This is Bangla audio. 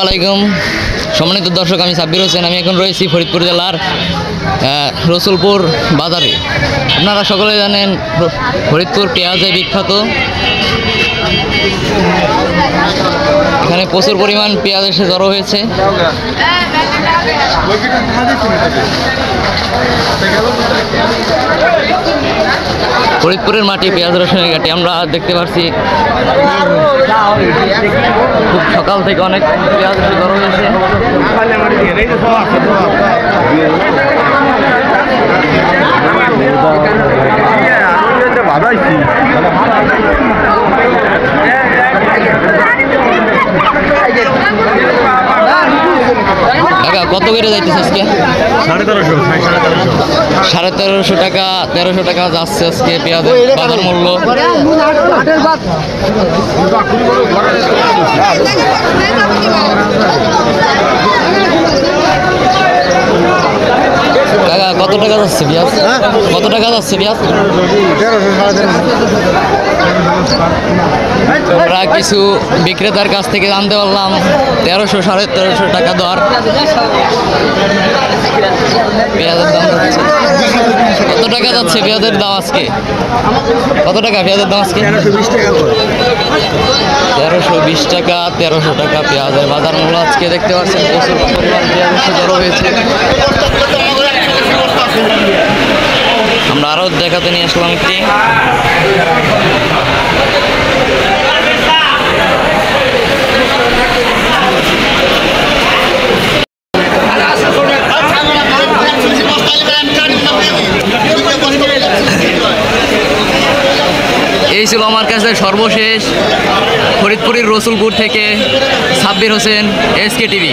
আসসালামাইকুম সম্মানিত দর্শক, আমি সাব্বির হোসেন। আমি এখন রয়েছি ফরিদপুর জেলার রসুলপুর বাজারে। আপনারা সকলে জানেন ফরিদপুর পেঁয়াজে বিখ্যাত। এখানে প্রচুর পরিমাণ পেঁয়াজ এসে জড়ো হয়েছে। ফরিদপুরের মাটি পেঁয়াজ রসুনের ঘাটি আমরা দেখতে পাচ্ছি। খুব সকাল থেকে অনেক পেঁয়াজ এসে জড়ো হয়েছে। টাকা কত করে যাইতেছে আজকে? 1350 টাকা, 1300 টাকা যাচ্ছে আজকে পেঁয়াজের বাজার মূল্য। টাকা কত টাকা যাচ্ছে পেঁয়াজ? কত টাকা যাচ্ছে পেঁয়াজ? আমরা কিছু বিক্রেতার কাছ থেকে জানতে পারলাম 1300 1350 টাকা দর পেঁয়াজের দাম যাচ্ছে। কত টাকা যাচ্ছে পেঁয়াজের দাম আজকে? কত টাকা পেঁয়াজের দাম আজকে? 1320 টাকা, 1300 টাকা পেঁয়াজের বাজার মূল্য আজকে দেখতে পাচ্ছেন। প্রচুর পরিমাণ পেঁয়াজ এসে জড়ো হয়েছে। আমরা আরও দেখাতে নিয়ে আসলাম একটি। এই ছিল আমার কাছে সর্বশেষ ফরিদপুরের রসুলপুর থেকে সাব্বির হোসেন, SK TV।